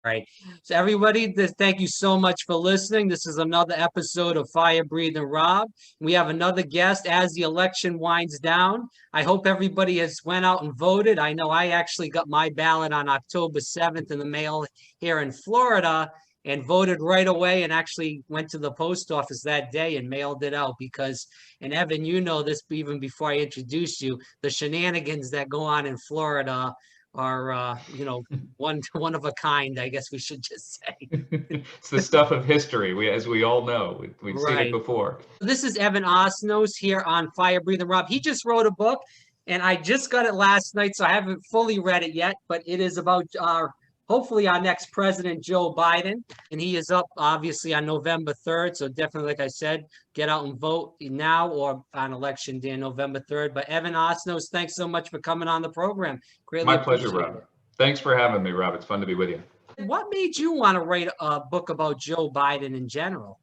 Right. So everybody, thank you so much for listening. This is another episode of Fire Breathing Rob. We have another guest as the election winds down. I hope everybody has went out and voted. I know I actually got my ballot on October 7th in the mail here in Florida and voted right away, and actually went to the post office that day and mailed it out because, and Evan, you know this even before I introduced you, the shenanigans that go on in Florida are one of a kind, I guess we should just say. It's the stuff of history. As we all know, we've seen it Right. before. This is Evan Osnos here on Fire Breathing Rob. He just wrote a book, and I just got it last night, so I haven't fully read it yet, but it is about hopefully our next president, Joe Biden. And he is up obviously on November 3rd. So definitely, like I said, get out and vote now or on election day, November 3rd. But Evan Osnos, thanks so much for coming on the program. Greatly My pleasure, appreciate Rob. it. Thanks for having me, Rob. It's fun to be with you. What made you want to write a book about Joe Biden in general?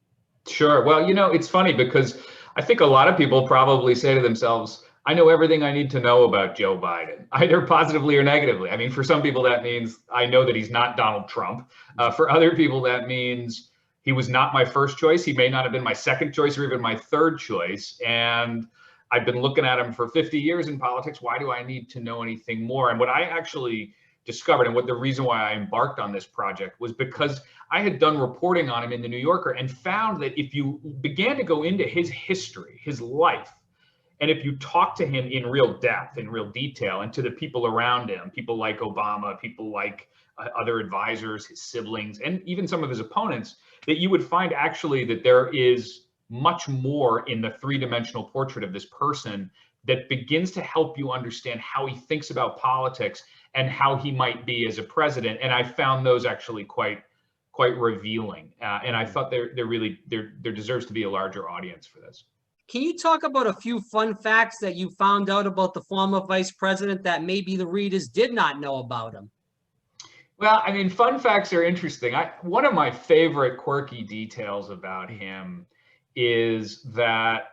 Sure. Well, it's funny because I think a lot of people probably say to themselves, I know everything I need to know about Joe Biden, either positively or negatively. I mean, for some people, that means I know that he's not Donald Trump. For other people, that means he was not my first choice. He may not have been my second choice or even my third choice. And I've been looking at him for 50 years in politics. Why do I need to know anything more? And what I actually discovered, and what the reason why I embarked on this project, was because I had done reporting on him in the New Yorker and found that if you began to go into his history, his life, and if you talk to him in real depth, in real detail, and to the people around him, people like Obama, people like other advisors, his siblings, and even some of his opponents, that you would find actually that there is much more in the three-dimensional portrait of this person that begins to help you understand how he thinks about politics and how he might be as a president. And I found those actually quite revealing. And I thought there deserves to be a larger audience for this. Can you talk about a few fun facts that you found out about the former vice president that maybe the readers did not know about him? Well, I mean, fun facts are interesting. One of my favorite quirky details about him is that,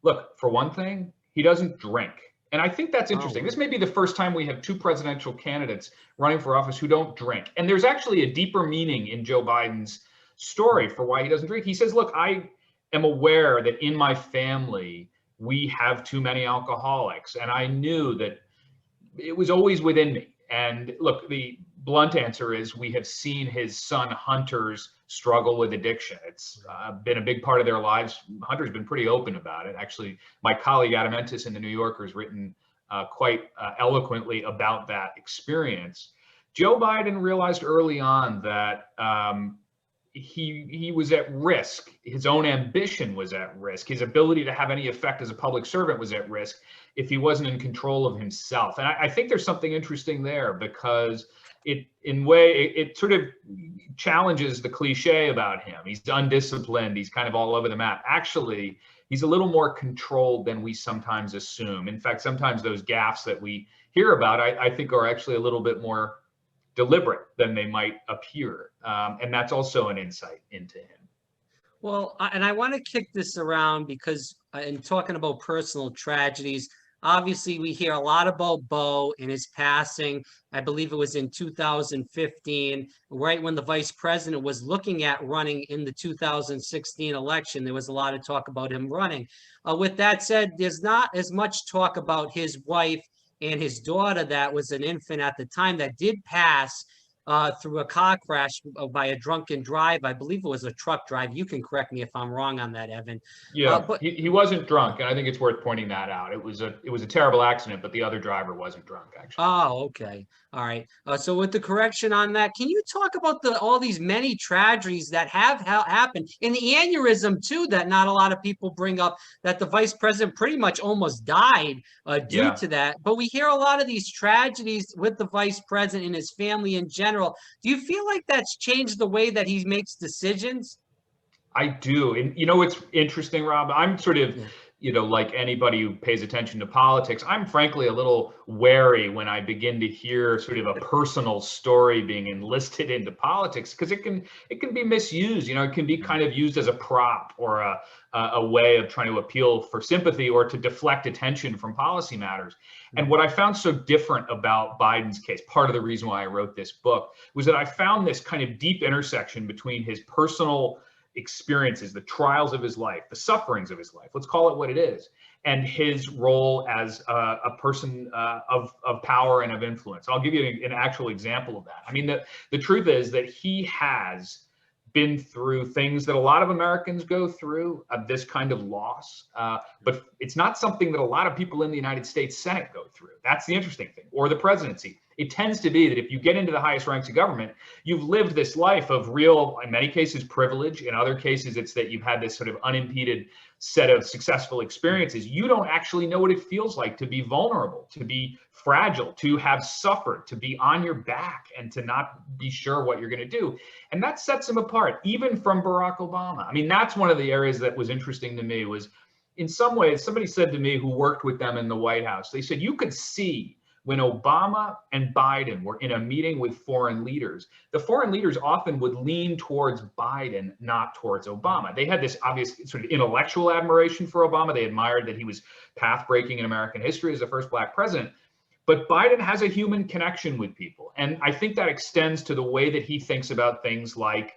look, for one thing, he doesn't drink. And I think that's interesting. This may be the first time we have two presidential candidates running for office who don't drink. And there's actually a deeper meaning in Joe Biden's story for why he doesn't drink. He says, look, I am aware that in my family, we have too many alcoholics. And I knew that it was always within me. And look, the blunt answer is we have seen his son Hunter's struggle with addiction. It's been a big part of their lives. Hunter's been pretty open about it. Actually, my colleague Adam Entis in the New Yorker has written quite eloquently about that experience. Joe Biden realized early on that he was at risk. His own ambition was at risk. His ability to have any effect as a public servant was at risk if he wasn't in control of himself. And I think there's something interesting there because it sort of challenges the cliche about him. He's undisciplined. He's kind of all over the map. Actually, he's a little more controlled than we sometimes assume. In fact, sometimes those gaffes that we hear about, I think are actually a little bit more deliberate than they might appear. And that's also an insight into him. Well, and I want to kick this around because in talking about personal tragedies, obviously we hear a lot about Bo and his passing. I believe it was in 2015, right when the vice president was looking at running in the 2016 election. There was a lot of talk about him running. With that said, there's not as much talk about his wife and his daughter that was an infant at the time that did pass through a car crash by a drunken drive. I believe it was a truck drive. You can correct me if I'm wrong on that, Evan. Yeah, but he wasn't drunk, and I think it's worth pointing that out. It was a terrible accident, but the other driver wasn't drunk, actually. Oh, okay. All right. So with the correction on that, can you talk about all these many tragedies that have happened in the aneurysm too, that not a lot of people bring up, that the vice president pretty much almost died due to that. But we hear a lot of these tragedies with the vice president and his family in general. Do you feel like that's changed the way that he makes decisions? I do. And you know what's interesting, Rob? I'm sort of, like anybody who pays attention to politics, I'm frankly a little wary when I begin to hear sort of a personal story being enlisted into politics, because it can be misused. It can be kind of used as a prop or a way of trying to appeal for sympathy or to deflect attention from policy matters. And what I found so different about Biden's case, part of the reason why I wrote this book, was that I found this kind of deep intersection between his personal experiences, the trials of his life, the sufferings of his life, let's call it what it is, and his role as a person of power and of influence. I'll give you an actual example of that. I mean, the truth is that he has been through things that a lot of Americans go through, this kind of loss, but it's not something that a lot of people in the United States Senate go through. That's the interesting thing, or the presidency. It tends to be that if you get into the highest ranks of government, you've lived this life of real, in many cases, privilege. In other cases, it's that you've had this sort of unimpeded set of successful experiences. You don't actually know what it feels like to be vulnerable, to be fragile, to have suffered, to be on your back, and to not be sure what you're going to do. And that sets him apart, even from Barack Obama. I mean, that's one of the areas that was interesting to me. Was, in some ways, somebody said to me who worked with them in the White House, they said, you could see when Obama and Biden were in a meeting with foreign leaders, the foreign leaders often would lean towards Biden, not towards Obama. They had this obvious sort of intellectual admiration for Obama. They admired that he was path-breaking in American history as the first Black president. But Biden has a human connection with people. And I think that extends to the way that he thinks about things like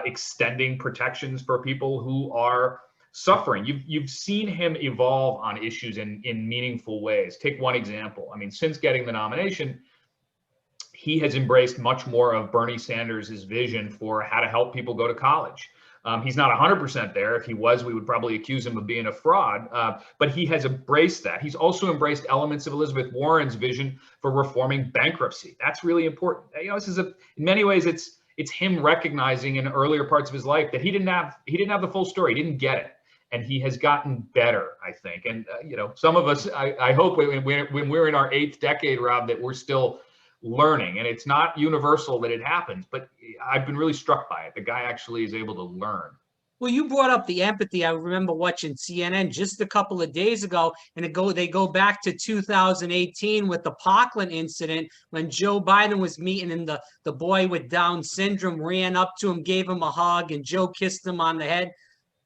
extending protections for people who are suffering. You've seen him evolve on issues in meaningful ways. Take one example. I mean, since getting the nomination, he has embraced much more of Bernie Sanders' vision for how to help people go to college. He's not 100% there. If he was, we would probably accuse him of being a fraud. But he has embraced that. He's also embraced elements of Elizabeth Warren's vision for reforming bankruptcy. That's really important. This is in many ways, it's him recognizing in earlier parts of his life that he didn't have the full story. He didn't get it. And he has gotten better, I think. And, some of us, I hope when we're in our 8th decade, Rob, that we're still learning. And it's not universal that it happens, but I've been really struck by it. The guy actually is able to learn. Well, you brought up the empathy. I remember watching CNN just a couple of days ago, and they go back to 2018 with the Parkland incident when Joe Biden was meeting, and the boy with Down syndrome ran up to him, gave him a hug, and Joe kissed him on the head.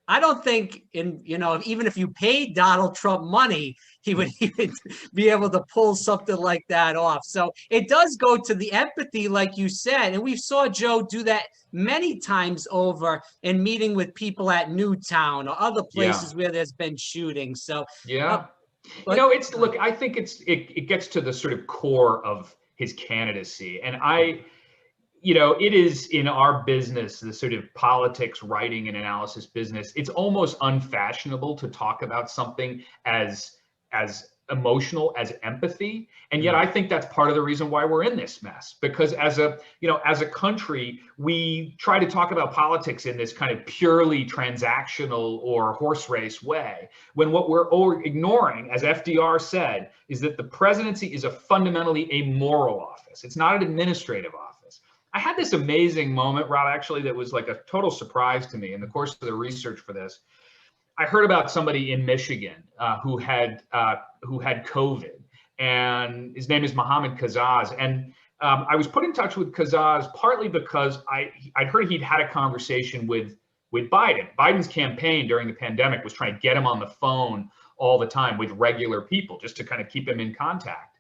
I don't think even if you paid Donald Trump money, he would even be able to pull something like that off. So it does go to the empathy, like you said. And we saw Joe do that many times over in meeting with people at Newtown or other places where there's been shooting. So, look, I think it gets to the sort of core of his candidacy. And it is in our business, the sort of politics, writing and analysis business, it's almost unfashionable to talk about something as emotional as empathy. And yet I think that's part of the reason why we're in this mess, because as a country, we try to talk about politics in this kind of purely transactional or horse race way, when what we're ignoring, as FDR said, is that the presidency is fundamentally a moral office. It's not an administrative office. I had this amazing moment, Rob, actually, that was like a total surprise to me in the course of the research for this. I heard about somebody in Michigan who had COVID, and his name is Mohammed Kazaz. And I was put in touch with Kazaz partly because I'd heard he'd had a conversation with Biden. Biden's campaign during the pandemic was trying to get him on the phone all the time with regular people just to kind of keep him in contact.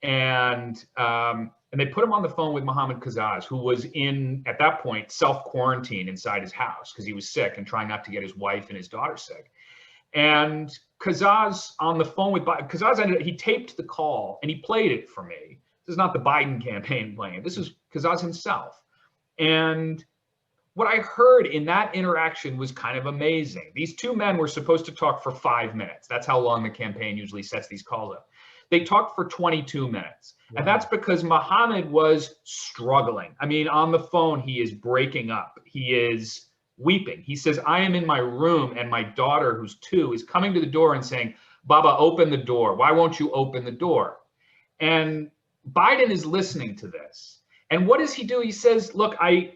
And they put him on the phone with Mohammed Kazaz, who was at that point, self-quarantine inside his house because he was sick and trying not to get his wife and his daughter sick. And Kazaz on the phone with Biden, he taped the call and he played it for me. This is not the Biden campaign playing it. This is Kazaz himself. And what I heard in that interaction was kind of amazing. These two men were supposed to talk for 5 minutes. That's how long the campaign usually sets these calls up. They talked for 22 minutes. Wow. And that's because Mohammed was struggling. I mean, on the phone, he is breaking up. He is weeping. He says, I am in my room and my daughter, who's 2, is coming to the door and saying, Baba, open the door. Why won't you open the door? And Biden is listening to this. And what does he do? He says, look, I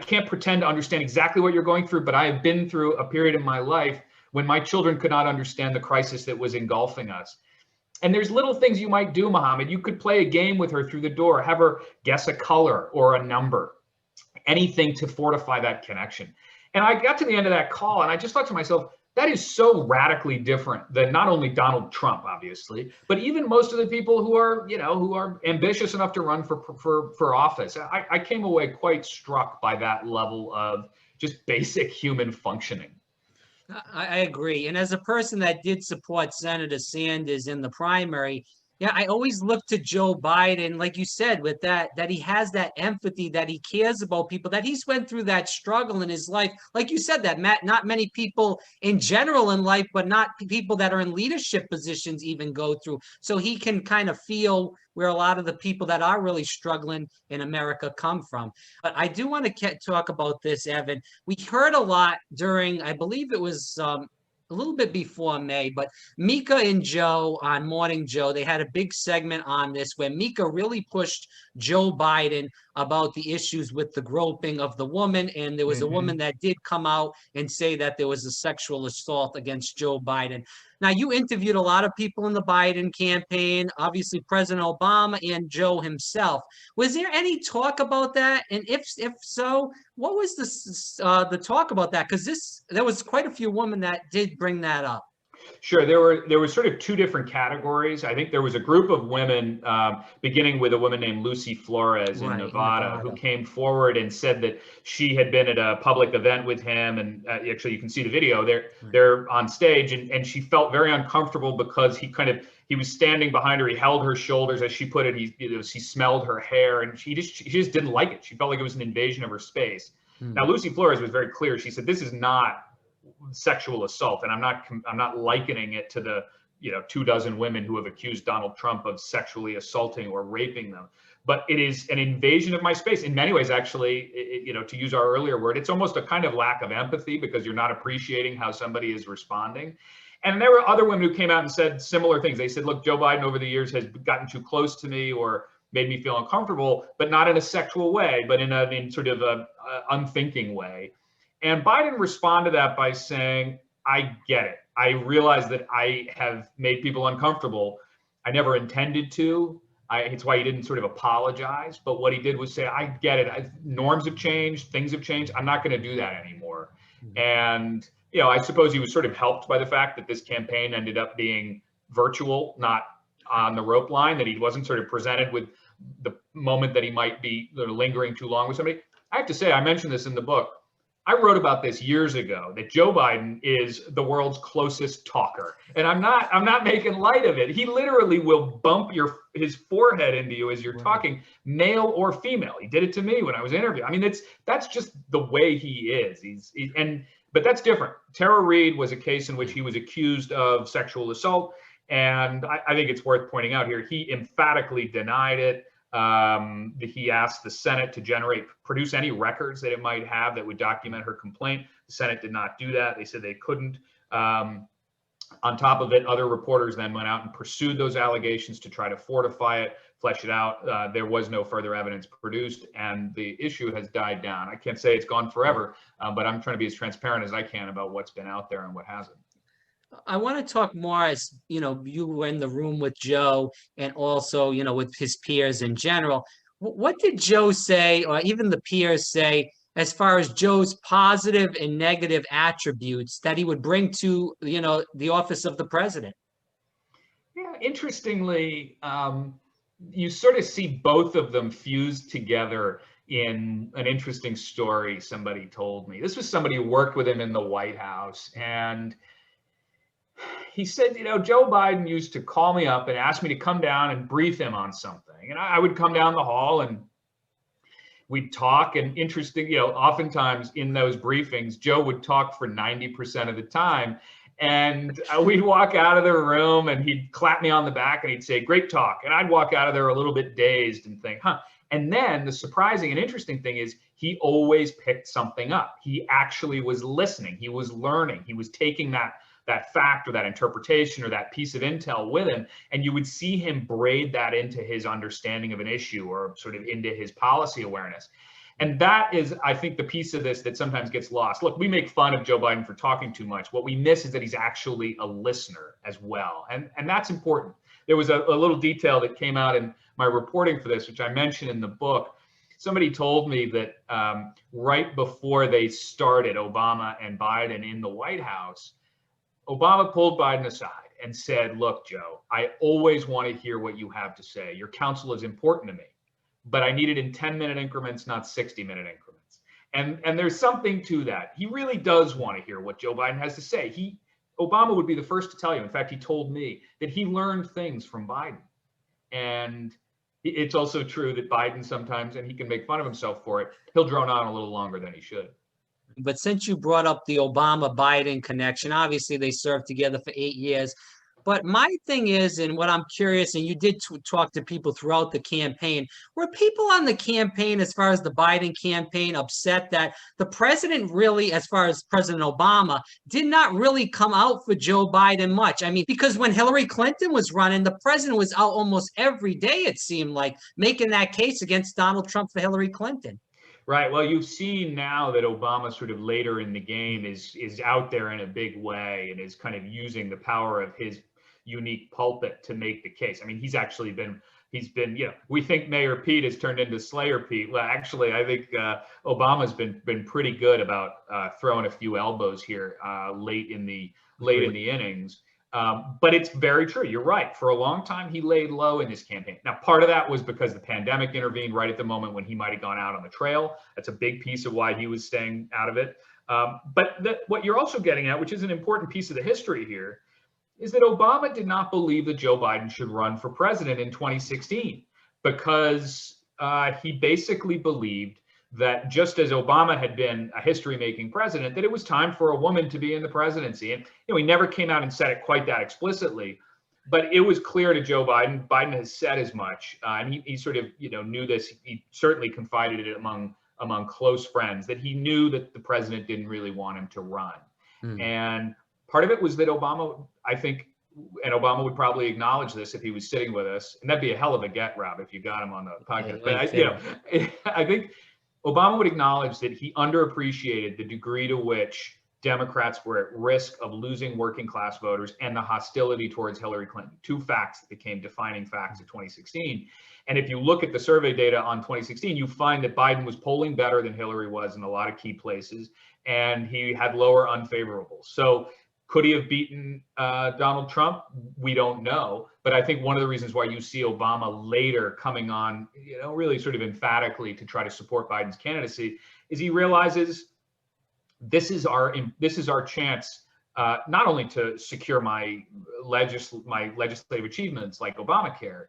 can't pretend to understand exactly what you're going through, but I have been through a period in my life when my children could not understand the crisis that was engulfing us. And there's little things you might do, Mohammed. You could play a game with her through the door, have her guess a color or a number, anything to fortify that connection. And I got to the end of that call and I just thought to myself, that is so radically different than not only Donald Trump, obviously, but even most of the people who are, who are ambitious enough to run for office. I came away quite struck by that level of just basic human functioning. I agree. And as a person that did support Senator Sanders in the primary, yeah, I always look to Joe Biden, like you said, with that he has that empathy, that he cares about people, that he's went through that struggle in his life. Like you said, that not many people in general in life, but not people that are in leadership positions even go through. So he can kind of feel where a lot of the people that are really struggling in America come from. But I do want to talk about this, Evan. We heard a lot during, I believe it was a little bit before May, but Mika and Joe on Morning Joe, they had a big segment on this where Mika really pushed Joe Biden about the issues with the groping of the woman. And there was a woman that did come out and say that there was a sexual assault against Joe Biden. Now, you interviewed a lot of people in the Biden campaign, obviously President Obama and Joe himself. Was there any talk about that? And if so, what was the talk about that? Because there was quite a few women that did bring that up. Sure. There were sort of two different categories. I think there was a group of women, beginning with a woman named Lucy Flores in Nevada, who came forward and said that she had been at a public event with him. And actually, you can see the video. They're on stage, and she felt very uncomfortable because he was standing behind her. He held her shoulders, as she put it. She smelled her hair, and she just didn't like it. She felt like it was an invasion of her space. Now, Lucy Flores was very clear. She said, "This is not sexual assault, and I'm not likening it to the 24 women who have accused Donald Trump of sexually assaulting or raping them, but it is an invasion of my space in many ways. Actually, to use our earlier word, it's almost a kind of lack of empathy because you're not appreciating how somebody is responding." And there were other women who came out and said similar things. They said, "Look, Joe Biden over the years has gotten too close to me or made me feel uncomfortable, but not in a sexual way, but in sort of a unthinking way." And Biden responded to that by saying, "I get it. I realize that I have made people uncomfortable. I never intended to. It's why he didn't sort of apologize. But what he did was say, I get it. Norms have changed. Things have changed. I'm not going to do that anymore." And, I suppose he was sort of helped by the fact that this campaign ended up being virtual, not on the rope line, that he wasn't sort of presented with the moment that he might be lingering too long with somebody. I have to say, I mentioned this in the book. I wrote about this years ago, that Joe Biden is the world's closest talker. And I'm not making light of it. He literally will bump his forehead into you as you're talking, male or female. He did it to me when I was interviewing. I mean, that's just the way he is. But that's different. Tara Reade was a case in which he was accused of sexual assault. And I think it's worth pointing out here, he emphatically denied it. He asked the Senate to produce any records that it might have that would document her complaint. The Senate did not do that. They said they couldn't. On top of it, other reporters then went out and pursued those allegations to try to fortify it, flesh it out. There was no further evidence produced, and the issue has died down. I can't say it's gone forever, but I'm trying to be as transparent as I can about what's been out there and what hasn't. I want to talk more as, you were in the room with Joe and also, with his peers in general. What did Joe say, or even the peers say, as far as Joe's positive and negative attributes that he would bring to, the office of the president? Yeah, interestingly, you sort of see both of them fused together in an interesting story somebody told me. This was somebody who worked with him in the White House, and he said, Joe Biden used to call me up and ask me to come down and brief him on something. And I would come down the hall and we'd talk. And interesting, oftentimes in those briefings, Joe would talk for 90% of the time. And we'd walk out of the room and he'd clap me on the back and he'd say, "Great talk." And I'd walk out of there a little bit dazed and think, And then the surprising and interesting thing is he always picked something up. He actually was listening. He was learning. He was taking that fact or that interpretation or that piece of intel with him, and you would see him braid that into his understanding of an issue or sort of into his policy awareness. And that is, I think, the piece of this that sometimes gets lost. Look, we make fun of Joe Biden for talking too much. What we miss is that he's actually a listener as well. And that's important. There was a little detail that came out in my reporting for this, which I mentioned in the book. Somebody told me that right before they started, Obama and Biden in the White House, Obama pulled Biden aside and said, look, Joe, I always want to hear what you have to say. Your counsel is important to me, but I need it in 10-minute increments, not 60-minute increments. And there's something to that. He really does want to hear what Joe Biden has to say. Obama would be the first to tell you. In fact, he told me that he learned things from Biden. And it's also true that Biden sometimes, and he can make fun of himself for it, he'll drone on a little longer than he should. But since you brought up the Obama-Biden connection, obviously they served together for 8 years. But my thing is, and what I'm curious, and you did talk to people throughout the campaign, were people on the campaign, as far as the Biden campaign, upset that the president really, as far as President Obama, did not really come out for Joe Biden much? I mean, because when Hillary Clinton was running, the president was out almost every day, it seemed like, making that case against Donald Trump for Hillary Clinton. Right. Well, you've seen now that Obama sort of later in the game is out there in a big way and is kind of using the power of his unique pulpit to make the case. I mean, he's been, we think Mayor Pete has turned into Slayer Pete. Well, actually, I think Obama's been pretty good about throwing a few elbows here late in the innings. But it's very true. You're right. For a long time, he laid low in this campaign. Now, part of that was because the pandemic intervened right at the moment when he might have gone out on the trail. That's a big piece of why he was staying out of it. But what you're also getting at, which is an important piece of the history here, is that Obama did not believe that Joe Biden should run for president in 2016 because he basically believed that just as Obama had been a history-making president, that it was time for a woman to be in the presidency. And he never came out and said it quite that explicitly, but it was clear to Joe Biden. Biden has said as much, and he sort of knew this. He certainly confided it among close friends that he knew that the president didn't really want him to run. And part of it was that Obama, I think, and Obama would probably acknowledge this if he was sitting with us, and that'd be a hell of a get, Rob, if you got him on the podcast. But I think Obama would acknowledge that he underappreciated the degree to which Democrats were at risk of losing working class voters and the hostility towards Hillary Clinton, two facts that became defining facts of 2016. And if you look at the survey data on 2016, you find that Biden was polling better than Hillary was in a lot of key places, and he had lower unfavorables. So could he have beaten Donald Trump? We don't know. But I think one of the reasons why you see Obama later coming on, really sort of emphatically to try to support Biden's candidacy is he realizes this is our chance not only to secure my legislative achievements like Obamacare,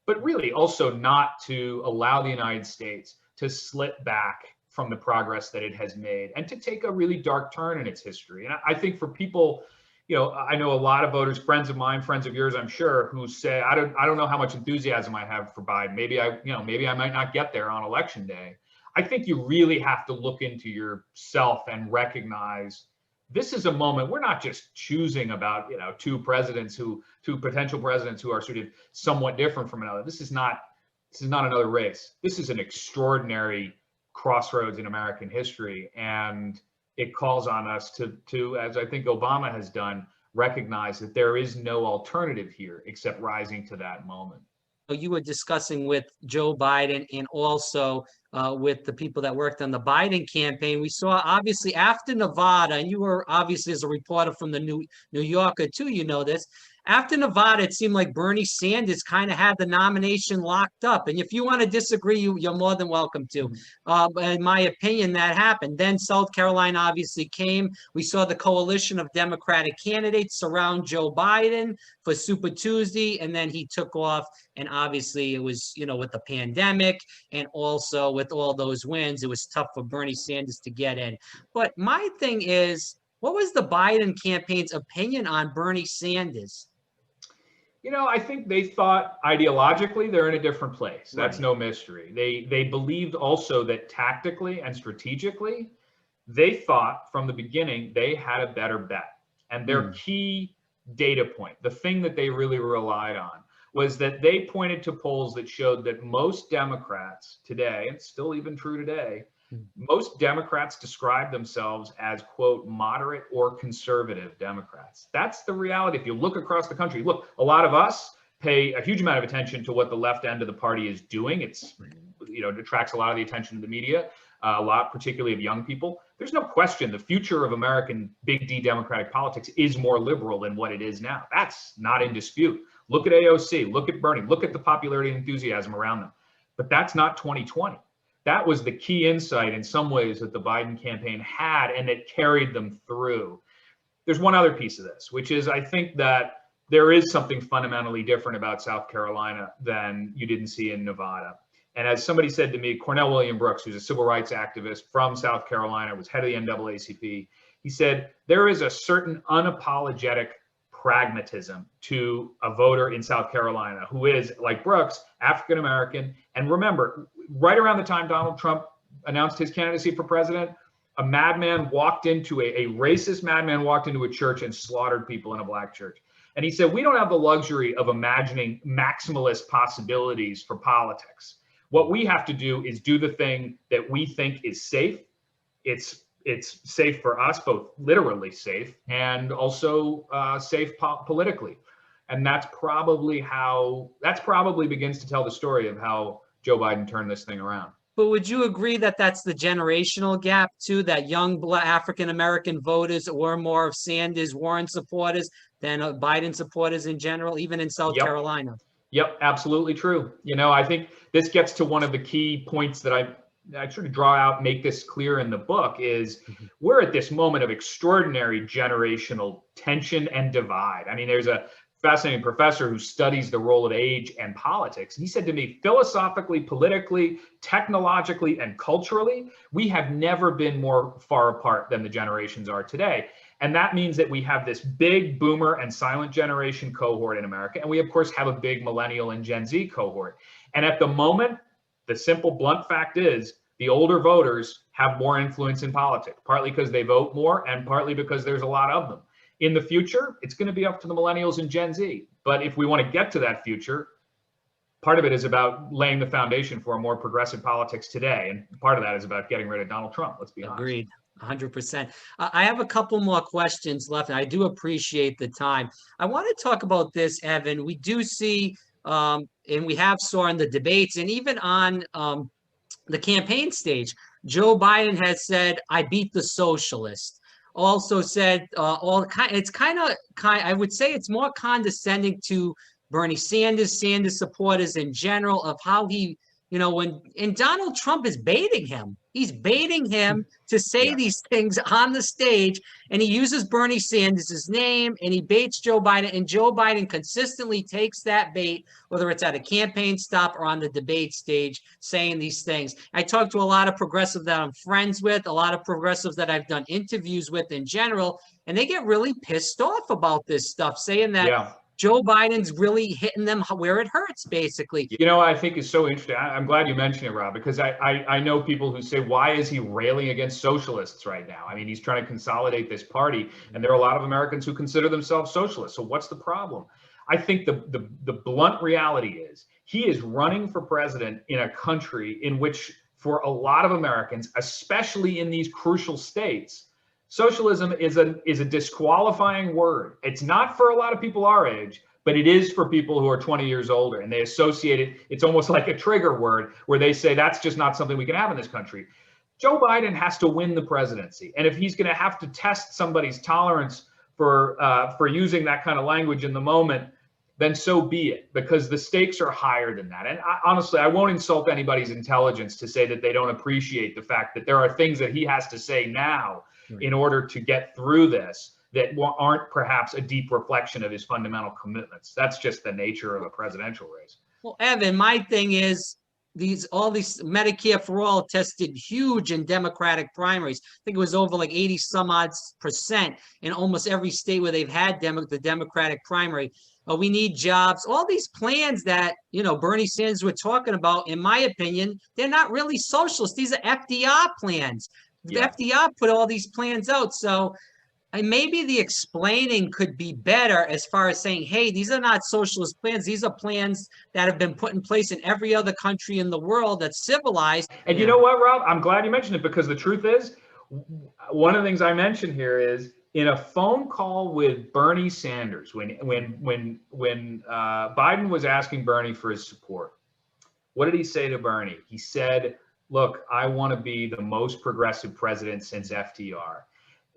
but really also not to allow the United States to slip back from the progress that it has made and to take a really dark turn in its history. And I think for people, I know a lot of voters, friends of mine, friends of yours, I'm sure, who say, I don't know how much enthusiasm I have for Biden. Maybe I might not get there on election day. I think you really have to look into yourself and recognize this is a moment. We're not just choosing about, two potential presidents who are sort of somewhat different from another. This is not another race. This is an extraordinary crossroads in American history, and it calls on us to, as I think Obama has done, recognize that there is no alternative here except rising to that moment. You were discussing with Joe Biden and also with the people that worked on the Biden campaign. We saw obviously after Nevada, and you were obviously as a reporter from the New Yorker too, this. After Nevada, it seemed like Bernie Sanders kind of had the nomination locked up. And if you want to disagree, you're more than welcome to. In my opinion, that happened. Then South Carolina obviously came. We saw the coalition of Democratic candidates surround Joe Biden for Super Tuesday, and then he took off. And obviously, it was, with the pandemic and also with all those wins, it was tough for Bernie Sanders to get in. But my thing is, what was the Biden campaign's opinion on Bernie Sanders? I think they thought ideologically they're in a different place. That's Right. no mystery. They believed also that tactically and strategically, they thought from the beginning they had a better bet. And their key data point, the thing that they really relied on, was that they pointed to polls that showed that most Democrats today, and it's still even true today, most Democrats describe themselves as, quote, moderate or conservative Democrats. That's the reality. If you look across the country, look, a lot of us pay a huge amount of attention to what the left end of the party is doing. It's, it attracts a lot of the attention of the media, a lot, particularly of young people. There's no question the future of American big D Democratic politics is more liberal than what it is now. That's not in dispute. Look at AOC, look at Bernie, look at the popularity and enthusiasm around them. But that's not 2020. That was the key insight in some ways that the Biden campaign had, and it carried them through. There's one other piece of this, which is I think that there is something fundamentally different about South Carolina than you didn't see in Nevada. And as somebody said to me, Cornell William Brooks, who's a civil rights activist from South Carolina, was head of the NAACP, he said, there is a certain unapologetic pragmatism to a voter in South Carolina who is, like Brooks, African-American. And remember, right around the time Donald Trump announced his candidacy for president, a madman walked into a racist madman walked into a church and slaughtered people in a black church. And he said, we don't have the luxury of imagining maximalist possibilities for politics. What we have to do is do the thing that we think is safe. It's safe for us, both literally safe and also safe politically. And that's probably begins to tell the story of how Joe Biden turned this thing around. But would you agree that that's the generational gap too, that young African-American voters were more of Sanders, Warren supporters than Biden supporters in general, even in South Carolina? Yep, absolutely true. I think this gets to one of the key points that I sort of draw out, make this clear in the book, is we're at this moment of extraordinary generational tension and divide. I mean, there's a fascinating professor who studies the role of age and politics. And he said to me, philosophically, politically, technologically, and culturally, we have never been more far apart than the generations are today. And that means that we have this big boomer and silent generation cohort in America. And we, of course, have a big millennial and Gen Z cohort. And at the moment, the simple, blunt fact is the older voters have more influence in politics, partly because they vote more and partly because there's a lot of them. In the future, it's going to be up to the millennials and Gen Z. But if we want to get to that future, part of it is about laying the foundation for a more progressive politics today. And part of that is about getting rid of Donald Trump. Let's be honest. Agreed. 100%. I have a couple more questions left, and I do appreciate the time. I want to talk about this, Evan. We do see, and we have saw in the debates, and even on the campaign stage, Joe Biden has said, "I beat the socialists." Also said, it's kind of, I would say it's more condescending to Bernie Sanders supporters in general, of how he, and Donald Trump is baiting him. He's baiting him to say these things on the stage, and he uses Bernie Sanders' name, and he baits Joe Biden, and Joe Biden consistently takes that bait, whether it's at a campaign stop or on the debate stage, saying these things. I talk to a lot of progressives that I'm friends with, a lot of progressives that I've done interviews with in general, and they get really pissed off about this stuff, saying that Joe Biden's really hitting them where it hurts, basically. I think is so interesting. I'm glad you mentioned it, Rob, because I know people who say, why is he railing against socialists right now? I mean, he's trying to consolidate this party, and there are a lot of Americans who consider themselves socialists. So what's the problem? I think the blunt reality is he is running for president in a country in which, for a lot of Americans, especially in these crucial states, socialism is a disqualifying word. It's not for a lot of people our age, but it is for people who are 20 years older, and they associate it. It's almost like a trigger word where they say that's just not something we can have in this country. Joe Biden has to win the presidency, and if he's going to have to test somebody's tolerance for using that kind of language in the moment, then so be it, because the stakes are higher than that. And honestly, I won't insult anybody's intelligence to say that they don't appreciate the fact that there are things that he has to say now in order to get through this that aren't perhaps a deep reflection of his fundamental commitments. That's just the nature of a presidential race. Well, Evan, my thing is all these Medicare for all tested huge in Democratic primaries. I think it was over like 80 some odd % in almost every state where they've had the Democratic primary. We need jobs. All these plans that, Bernie Sanders were talking about, in my opinion, they're not really socialist. These are FDR plans. The FDR put all these plans out. So And maybe the explaining could be better as far as saying, hey, these are not socialist plans. These are plans that have been put in place in every other country in the world that's civilized. And you know what, Rob? I'm glad you mentioned it, because the truth is, one of the things I mentioned here is in a phone call with Bernie Sanders, when Biden was asking Bernie for his support, what did he say to Bernie? He said, "Look, I want to be the most progressive president since FDR."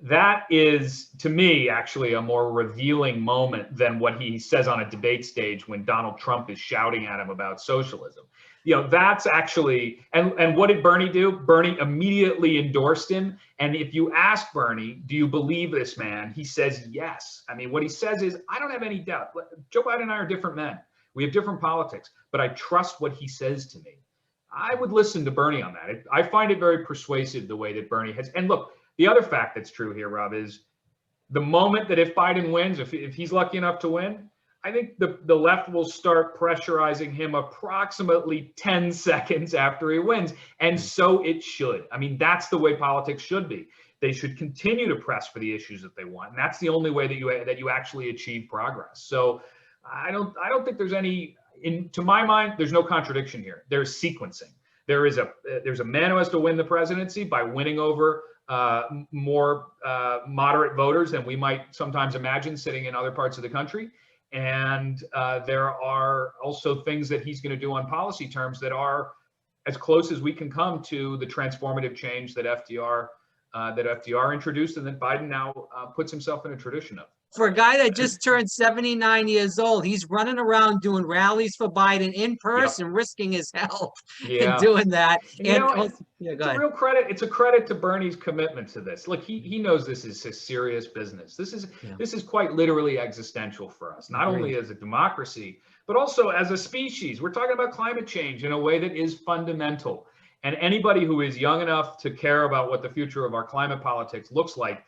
That is, to me, actually a more revealing moment than what he says on a debate stage when Donald Trump is shouting at him about socialism. You know, that's actually, and what did Bernie do? Bernie immediately endorsed him. And if you ask Bernie, do you believe this man? He says yes. I mean, what he says is, I don't have any doubt. Joe Biden and I are different men. We have different politics, but I trust what he says to me. I would listen to Bernie on that. I find it very persuasive the way that Bernie has. And look, the other fact that's true here, Rob, is the moment that if Biden wins, if he's lucky enough to win, I think the left will start pressurizing him approximately 10 seconds after he wins. And so it should. I mean, that's the way politics should be. They should continue to press for the issues that they want. And that's the only way that you actually achieve progress. So I don't think there's any, to my mind, there's no contradiction here. There's sequencing. There's a man who has to win the presidency by winning over more moderate voters than we might sometimes imagine sitting in other parts of the country. And there are also things that he's going to do on policy terms that are as close as we can come to the transformative change that FDR introduced, and that Biden now puts himself in a tradition of. For a guy that just turned 79 years old, he's running around doing rallies for Biden in person, risking his health and doing that. And it's a real credit. It's a credit to Bernie's commitment to this. Look, he knows this is a serious business. This is quite literally existential for us, not only as a democracy, but also as a species. We're talking about climate change in a way that is fundamental. And anybody who is young enough to care about what the future of our climate politics looks like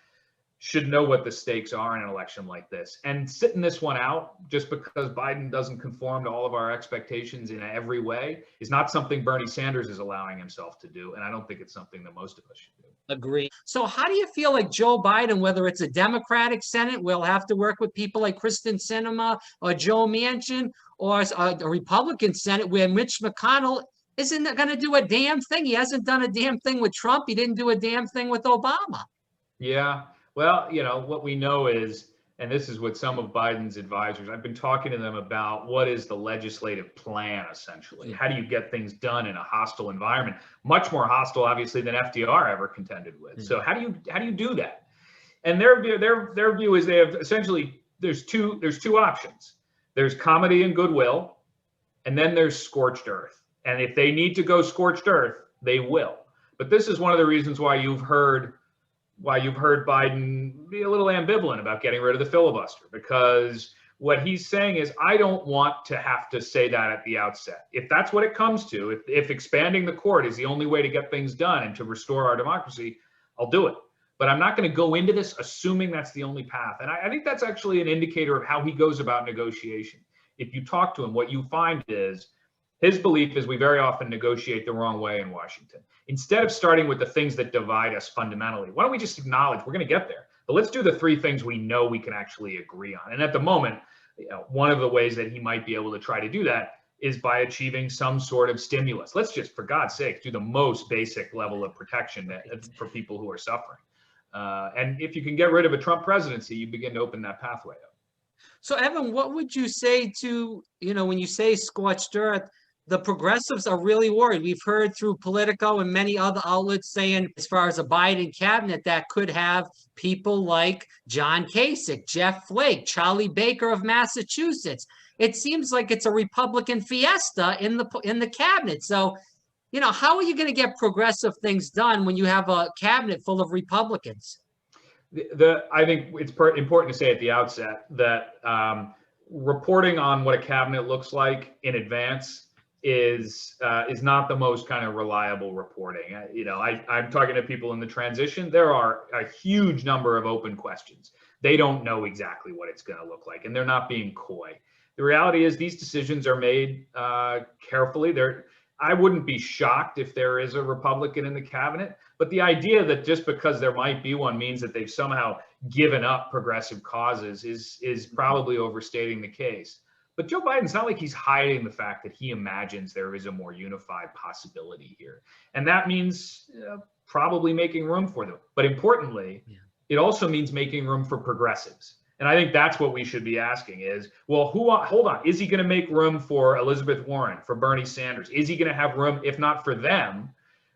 should know what the stakes are in an election like this. And sitting this one out just because Biden doesn't conform to all of our expectations in every way is not something Bernie Sanders is allowing himself to do. And I don't think it's something that most of us should do. Agree. So how do you feel like Joe Biden, whether it's a Democratic Senate, will have to work with people like Kristen Sinema or Joe Manchin, or a Republican Senate where Mitch McConnell isn't going to do a damn thing? He hasn't done a damn thing with Trump. He didn't do a damn thing with Obama. Yeah. Well, you know, what we know is, and this is what some of Biden's advisors, I've been talking to them about what is the legislative plan, essentially. How do you get things done in a hostile environment? Much more hostile, obviously, than FDR ever contended with. So how do you do that? And their view is they have essentially, there's two options. There's comedy and goodwill, and then there's scorched earth. And if they need to go scorched earth, they will. But this is one of the reasons why you've heard Biden be a little ambivalent about getting rid of the filibuster, because what he's saying is, I don't want to have to say that at the outset. If that's what it comes to, if expanding the court is the only way to get things done and to restore our democracy, I'll do it. But I'm not going to go into this assuming that's the only path. And I think that's actually an indicator of how he goes about negotiation. If you talk to him, what you find is his belief is we very often negotiate the wrong way in Washington. Instead of starting with the things that divide us fundamentally, why don't we just acknowledge we're going to get there? But let's do the three things we know we can actually agree on. And at the moment, one of the ways that he might be able to try to do that is by achieving some sort of stimulus. Let's just, for God's sake, do the most basic level of protection for people who are suffering. And if you can get rid of a Trump presidency, you begin to open that pathway up. So, Evan, what would you say to, when you say scorched earth, the progressives are really worried. We've heard through Politico and many other outlets saying, as far as a Biden cabinet, that could have people like John Kasich, Jeff Flake, Charlie Baker of Massachusetts. It seems like it's a Republican fiesta in the cabinet. So, how are you going to get progressive things done when you have a cabinet full of Republicans? I think it's important to say at the outset that reporting on what a cabinet looks like in advance is not the most kind of reliable reporting. I'm talking to people in the transition. There are a huge number of open questions. They don't know exactly what it's going to look like, and they're not being coy. The reality is these decisions are made carefully. I wouldn't be shocked if there is a Republican in the cabinet, But the idea that just because there might be one means that they've somehow given up progressive causes is probably overstating the case. But Joe Biden's not like he's hiding the fact that he imagines there is a more unified possibility here. And that means probably making room for them. But importantly, it also means making room for progressives. And I think that's what we should be asking is, well, hold on, is he going to make room for Elizabeth Warren, for Bernie Sanders? Is he going to have room, if not for them,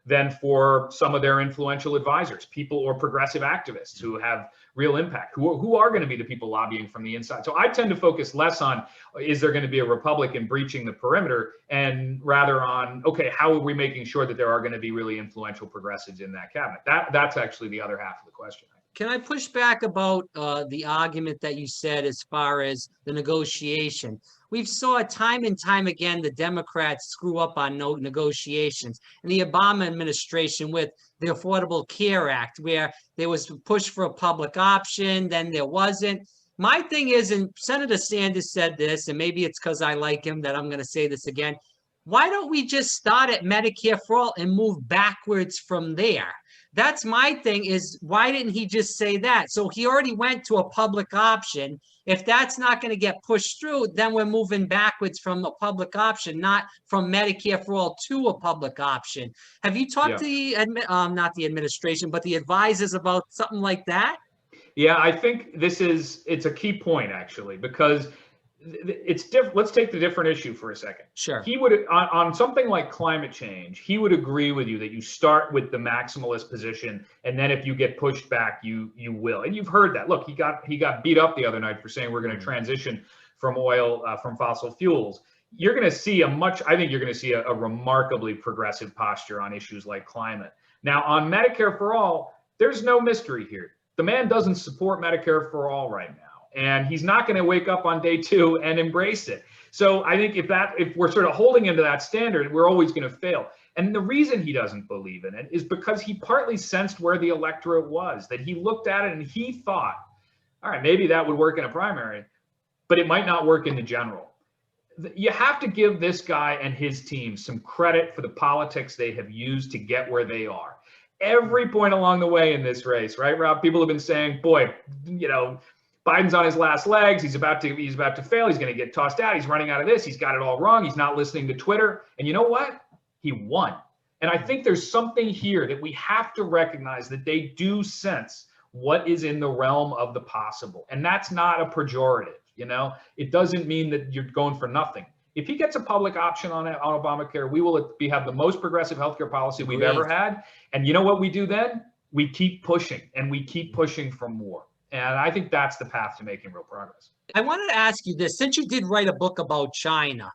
then for some of their influential advisors, people or progressive activists who have real impact, who are going to be the people lobbying from the inside? So I tend to focus less on, is there going to be a Republican breaching the perimeter, and rather on, okay, how are we making sure that there are going to be really influential progressives in that cabinet? That's actually the other half of the question. Can I push back about the argument that you said as far as the negotiation? We've saw time and time again the Democrats screw up on no negotiations. And the Obama administration with the Affordable Care Act, where there was a push for a public option, then there wasn't. My thing is, and Senator Sanders said this, and maybe it's because I like him that I'm going to say this again. Why don't we just start at Medicare for All and move backwards from there? That's my thing is, why didn't he just say that? So he already went to a public option. If that's not going to get pushed through, then we're moving backwards from a public option, not from Medicare for All to a public option. Have you talked to the, not the administration, but the advisors about something like that? Yeah, I think it's a key point, actually, because it's different. Let's take the different issue for a second. Sure. He would, on something like climate change, he would agree with you that you start with the maximalist position, and then if you get pushed back, you will. And you've heard that. Look, he got beat up the other night for saying we're going to transition from oil, from fossil fuels. You're going to see I think you're going to see a remarkably progressive posture on issues like climate. Now, on Medicare for All, there's no mystery here. The man doesn't support Medicare for All right now. And he's not going to wake up on day 2 and embrace it. So I think if we're sort of holding him to that standard, we're always going to fail. And the reason he doesn't believe in it is because he partly sensed where the electorate was, that he looked at it and he thought, all right, maybe that would work in a primary, but it might not work in the general. You have to give this guy and his team some credit for the politics they have used to get where they are. Every point along the way in this race, right, Rob? People have been saying, boy, Biden's on his last legs. He's about to fail. He's going to get tossed out. He's running out of this. He's got it all wrong. He's not listening to Twitter. And you know what? He won. And I think there's something here that we have to recognize, that they do sense what is in the realm of the possible. And that's not a pejorative. It doesn't mean that you're going for nothing. If he gets a public option on Obamacare, we will have the most progressive healthcare policy we've ever had. And you know what we do then? We keep pushing, and we keep pushing for more. And I think that's the path to making real progress. I wanted to ask you this, since you did write a book about China,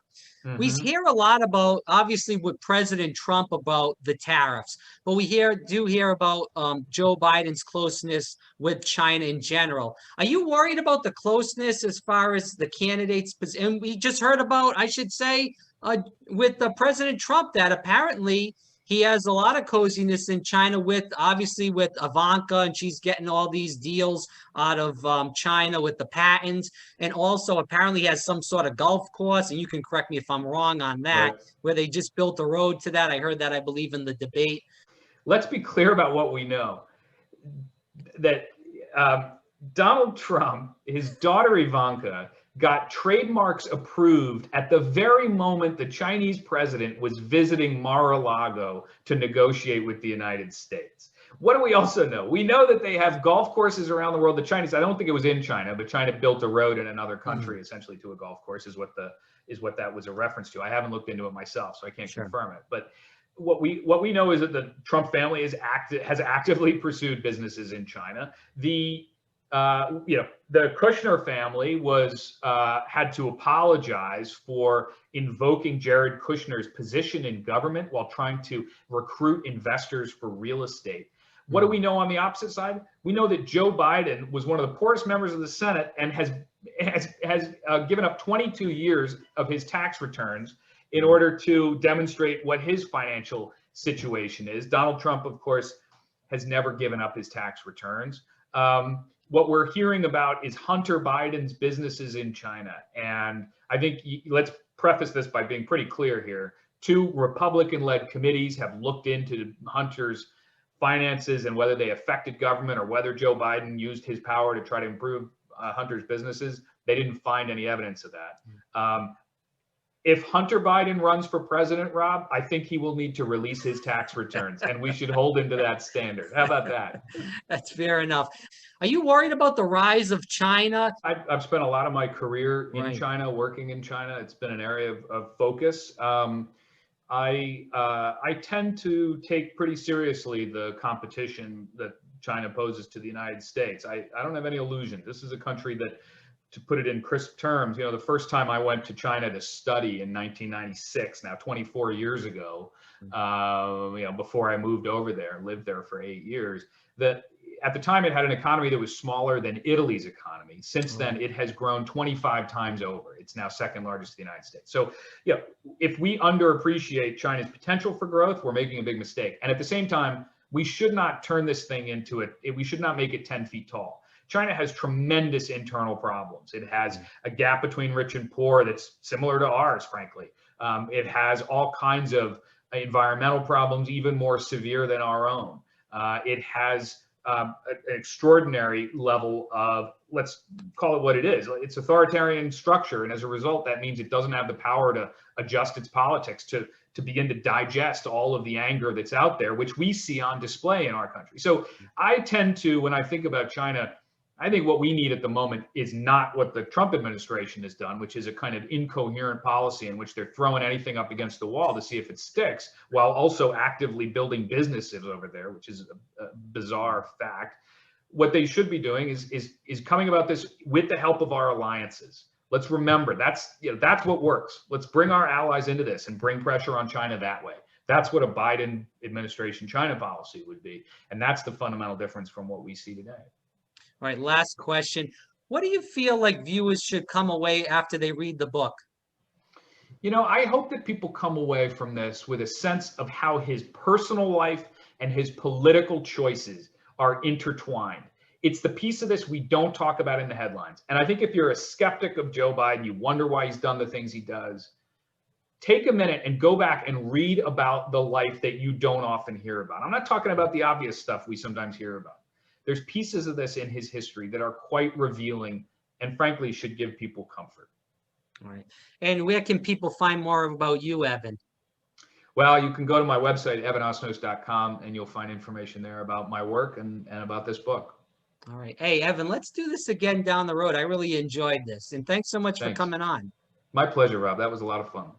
we hear a lot about, obviously, with President Trump about the tariffs, but we do hear about Joe Biden's closeness with China in general. Are you worried about the closeness as far as the candidates? And we just heard about, I should say, with President Trump, that apparently he has a lot of coziness in China obviously with Ivanka, and she's getting all these deals out of China with the patents. And also apparently has some sort of golf course, and you can correct me if I'm wrong on that, right, where they just built a road to that. I heard that, I believe, in the debate. Let's be clear about what we know. That Donald Trump, his daughter Ivanka, got trademarks approved at the very moment the Chinese president was visiting Mar-a-Lago to negotiate with the United States. What do we also know? We know that they have golf courses around the world. The Chinese, I don't think it was in China, but China built a road in another country essentially to a golf course is what that was a reference to. I haven't looked into it myself, so I can't confirm it. But what we know is that the Trump family has actively pursued businesses in China. The Kushner family had to apologize for invoking Jared Kushner's position in government while trying to recruit investors for real estate. What do we know on the opposite side? We know that Joe Biden was one of the poorest members of the Senate and has given up 22 years of his tax returns in order to demonstrate what his financial situation is. Donald Trump, of course, has never given up his tax returns. What we're hearing about is Hunter Biden's businesses in China. And I think let's preface this by being pretty clear here. 2 Republican-led committees have looked into Hunter's finances and whether they affected government or whether Joe Biden used his power to try to improve Hunter's businesses. They didn't find any evidence of that. If Hunter Biden runs for president, Rob, I think he will need to release his tax returns, and we should hold him to that standard. How about that? That's fair enough. Are you worried about the rise of China? I've spent a lot of my career in Right. China, working in China. It's been an area of focus. I tend to take pretty seriously the competition that China poses to the United States. I don't have any illusion. This is a country that, to put it in crisp terms, the first time I went to China to study in 1996, now 24 years ago, before I moved over there, lived there for 8 years, that at the time it had an economy that was smaller than Italy's economy. Since then, it has grown 25 times over. It's now second largest in the United States. So, if we underappreciate China's potential for growth, we're making a big mistake. And at the same time, we should not turn this thing into we should not make it 10 feet tall. China has tremendous internal problems. It has a gap between rich and poor that's similar to ours, frankly. It has all kinds of environmental problems, even more severe than our own. It has an extraordinary level of, let's call it what it is. It's authoritarian structure. And as a result, that means it doesn't have the power to adjust its politics to begin to digest all of the anger that's out there, which we see on display in our country. So I tend to, when I think about China, I think what we need at the moment is not what the Trump administration has done, which is a kind of incoherent policy in which they're throwing anything up against the wall to see if it sticks, while also actively building businesses over there, which is a bizarre fact. What they should be doing is coming about this with the help of our alliances. Let's remember that's what works. Let's bring our allies into this and bring pressure on China that way. That's what a Biden administration China policy would be, and that's the fundamental difference from what we see today. All right, last question. What do you feel like viewers should come away after they read the book? I hope that people come away from this with a sense of how his personal life and his political choices are intertwined. It's the piece of this we don't talk about in the headlines. And I think if you're a skeptic of Joe Biden, you wonder why he's done the things he does, take a minute and go back and read about the life that you don't often hear about. I'm not talking about the obvious stuff we sometimes hear about. There's pieces of this in his history that are quite revealing and frankly should give people comfort. All right. And where can people find more about you, Evan? Well, you can go to my website, evanosnos.com, and you'll find information there about my work and about this book. All right. Hey, Evan, let's do this again down the road. I really enjoyed this. And thanks so much for coming on. My pleasure, Rob. That was a lot of fun.